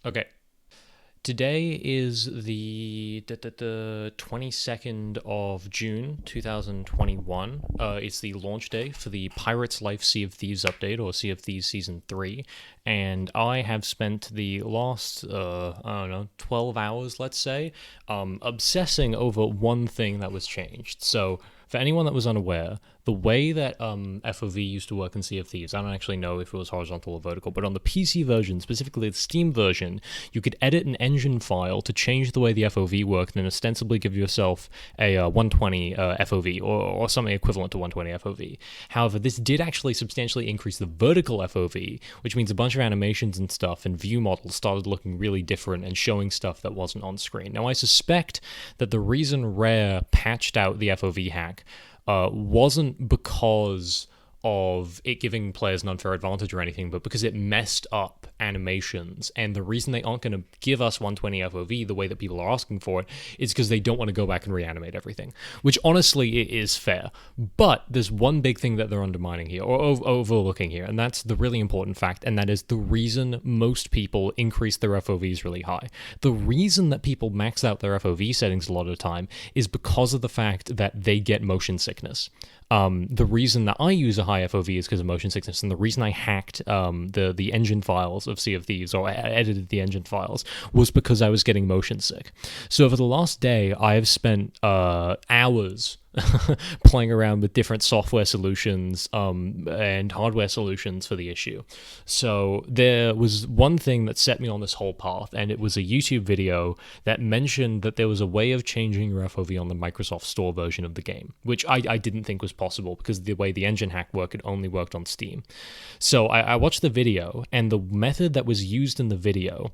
Okay. Today is the 22nd of June 2021. It's the launch day for the Pirates Life Sea of Thieves update, or Sea of Thieves Season 3. And I have spent the last, I don't know, 12 hours, let's say, obsessing over one thing that was changed. So, for anyone that was unaware, the way that FOV used to work in Sea of Thieves, I don't actually know if it was horizontal or vertical, but on the PC version, specifically the Steam version, you could edit an engine file to change the way the FOV worked and ostensibly give yourself a 120 FOV or something equivalent to 120 FOV. However, this did actually substantially increase the vertical FOV, which means a bunch of animations and stuff and view models started looking really different and showing stuff that wasn't on screen. Now, I suspect that the reason Rare patched out the FOV hack wasn't because of it giving players an unfair advantage or anything, but because it messed up animations. And the reason they aren't going to give us 120 FOV the way that people are asking for it is because they don't want to go back and reanimate everything, which honestly it is fair. But there's one big thing that they're undermining here, or overlooking here, and that's the really important fact, and that is the reason most people increase their FOVs really high. The reason that people max out their FOV settings a lot of the time is because of the fact that they get motion sickness. The reason that I use a high FOV is because of motion sickness, and the reason I hacked the engine files of Sea of Thieves, or edited the engine files, was because I was getting motion sick. So over the last day, I have spent hours playing around with different software solutions and hardware solutions for the issue. So there was one thing that set me on this whole path, and it was a YouTube video that mentioned that there was a way of changing your FOV on the Microsoft Store version of the game, which I didn't think was possible because the way the engine hack worked, it only worked on Steam. So I watched the video, and the method that was used in the video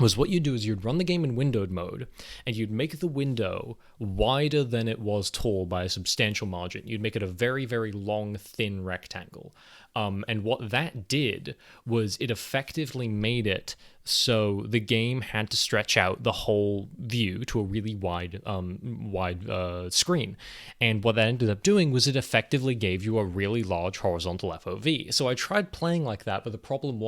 was what you'd do is you'd run the game in windowed mode, and you'd make the window wider than it was tall by a substantial margin. You'd make it a very, very long, thin rectangle. And what that did was it effectively made it so the game had to stretch out the whole view to a really wide screen. And what that ended up doing was it effectively gave you a really large horizontal FOV. So I tried playing like that, but the problem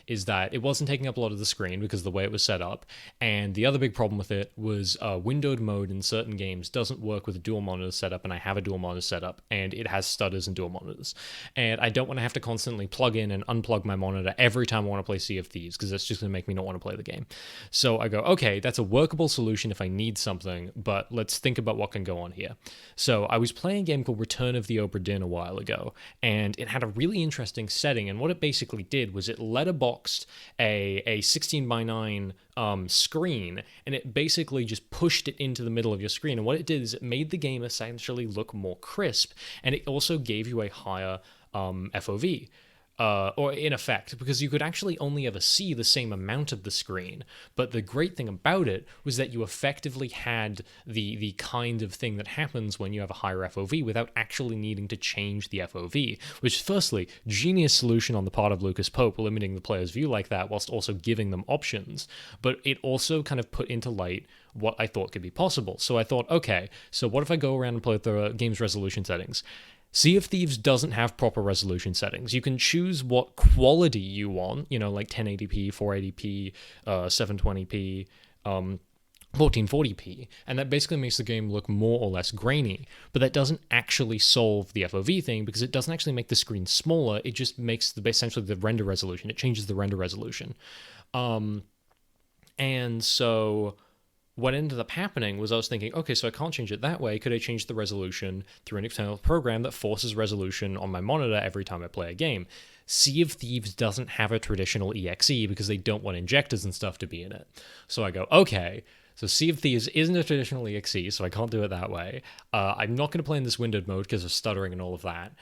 is that it wasn't taking up a lot of the screen because of the way it was set up. And the other big problem with it was windowed mode in certain games doesn't work with a dual monitor setup, and I have a dual monitor setup, and it has stutters and dual monitors. And I don't want to have to constantly plug in and unplug my monitor every time I want to play Sea of Thieves, because that's just going to make me not want to play the game. So I go, okay, that's a workable solution if I need something, but let's think about what can go on here. So I was playing a game called Return of the Obra Dinn a while ago, and it had a really interesting setting, and what it basically did was it letterboxed a 16 by 9 screen, and it basically just pushed it into the middle of your screen. And what it did is it made the game essentially look more crisp, and it also gave you a higher FOV. Or in effect, because you could actually only ever see the same amount of the screen. But the great thing about it was that you effectively had the kind of thing that happens when you have a higher FOV without actually needing to change the FOV, which, firstly, genius solution on the part of Lucas Pope, limiting the player's view like that whilst also giving them options. But it also kind of put into light what I thought could be possible. So I thought, okay, so what if I go around and play with the game's resolution settings? Sea of Thieves doesn't have proper resolution settings. You can choose what quality you want, like 1080p, 480p, 720p, 1440p, and that basically makes the game look more or less grainy, but that doesn't actually solve the FOV thing because it doesn't actually make the screen smaller, it just makes essentially the render resolution, it changes the render resolution. And so what ended up happening was I was thinking, okay, so I can't change it that way. Could I change the resolution through an external program that forces resolution on my monitor every time I play a game? Sea of Thieves doesn't have a traditional EXE because they don't want injectors and stuff to be in it. So I go, okay, so Sea of Thieves isn't a traditional EXE, so I can't do it that way. I'm not going to play in this windowed mode because of stuttering and all of that.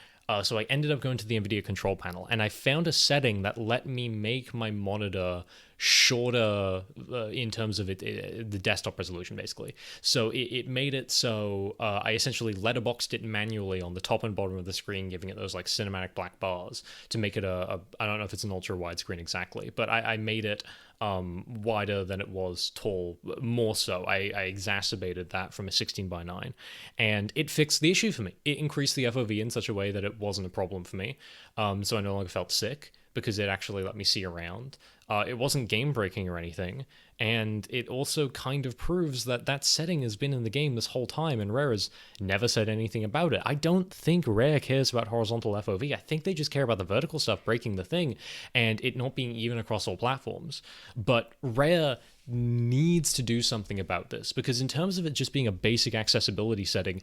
So I ended up going to the NVIDIA control panel, and I found a setting that let me make my monitor shorter in terms of the desktop resolution, basically. So it made it so I essentially letterboxed it manually on the top and bottom of the screen, giving it those like cinematic black bars to make it I don't know if it's an ultra wide screen exactly, but I made it wider than it was tall, more so. I exacerbated that from a 16 by 9, and it fixed the issue for me. It increased the FOV in such a way that it wasn't a problem for me, so I no longer felt sick, because it actually let me see around. It wasn't game breaking or anything, and it also kind of proves that that setting has been in the game this whole time, and Rare has never said anything about it. I don't think Rare cares about horizontal FOV. I think they just care about the vertical stuff breaking the thing and it not being even across all platforms. But Rare needs to do something about this, because in terms of it just being a basic accessibility setting,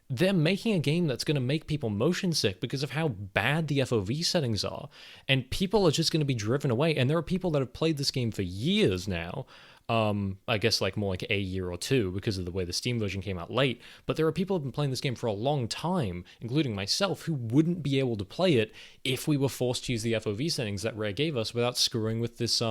they're making a game that's going to make people motion sick because of how bad the FOV settings are. And people are just going to be driven away. And there are people that have played this game for years now. I guess like more like a year or two because of the way the Steam version came out late. But there are people who've been playing this game for a long time, including myself, who wouldn't be able to play it if we were forced to use the FOV settings that Rare gave us without screwing with this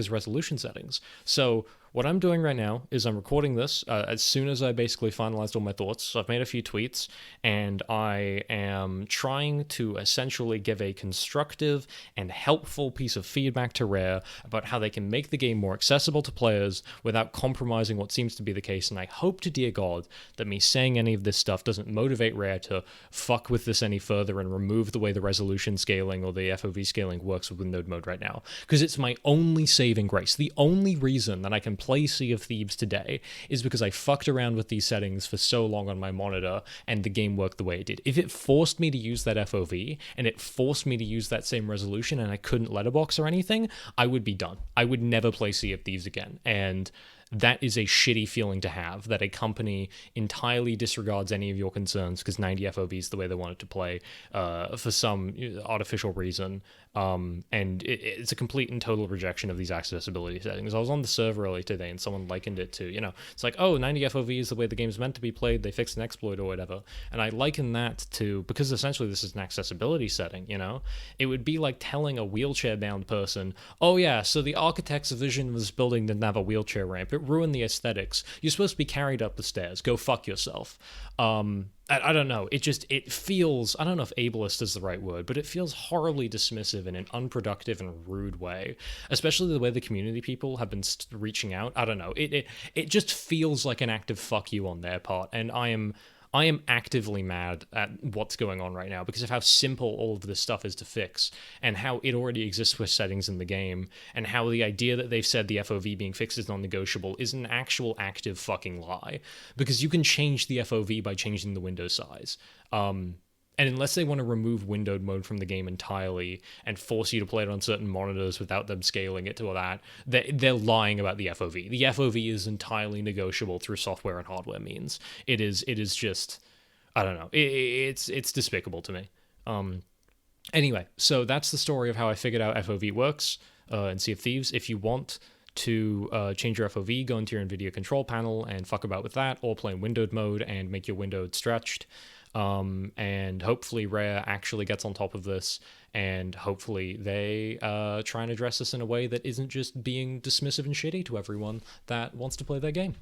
resolution settings. So what I'm doing right now is I'm recording this as soon as I basically finalized all my thoughts. So I've made a few tweets, and I am trying to essentially give a constructive and helpful piece of feedback to Rare about how they can make the game more accessible to players without compromising what seems to be the case. And I hope to dear God that me saying any of this stuff doesn't motivate Rare to fuck with this any further and remove the way the resolution scaling or the FOV scaling works with windowed mode right now. Because it's my only saving grace. The only reason that I can play Sea of Thieves today is because I fucked around with these settings for so long on my monitor and the game worked the way it did. If it forced me to use that FOV and it forced me to use that same resolution and I couldn't letterbox or anything, I would be done. I would never play Sea of Thieves again. And that is a shitty feeling to have, that a company entirely disregards any of your concerns because 90 FOV is the way they want it to play for some artificial reason. And it's a complete and total rejection of these accessibility settings. I was on the server earlier today and someone likened it to, it's like, oh, 90 FOV is the way the game's meant to be played. They fixed an exploit or whatever. And I liken that to, because essentially this is an accessibility setting, it would be like telling a wheelchair-bound person, oh yeah, so the architect's vision of this building didn't have a wheelchair ramp. It ruined the aesthetics. You're supposed to be carried up the stairs. Go fuck yourself. I don't know. It feels, I don't know if ableist is the right word, but it feels horribly dismissive in an unproductive and rude way, especially the way the community people have been reaching out. I don't know. It just feels like an active fuck you on their part. And I am actively mad at what's going on right now because of how simple all of this stuff is to fix and how it already exists with settings in the game, and how the idea that they've said the FOV being fixed is non-negotiable is an actual active fucking lie, because you can change the FOV by changing the window size. And unless they want to remove windowed mode from the game entirely and force you to play it on certain monitors without them scaling it to all that, they're lying about the FOV. The FOV is entirely negotiable through software and hardware means. It is just, I don't know. It's despicable to me. Anyway, so that's the story of how I figured out FOV works in Sea of Thieves. If you want to change your FOV, go into your NVIDIA control panel and fuck about with that, or play in windowed mode and make your windowed stretched. And hopefully Rare actually gets on top of this, and hopefully they try and address this in a way that isn't just being dismissive and shitty to everyone that wants to play their game.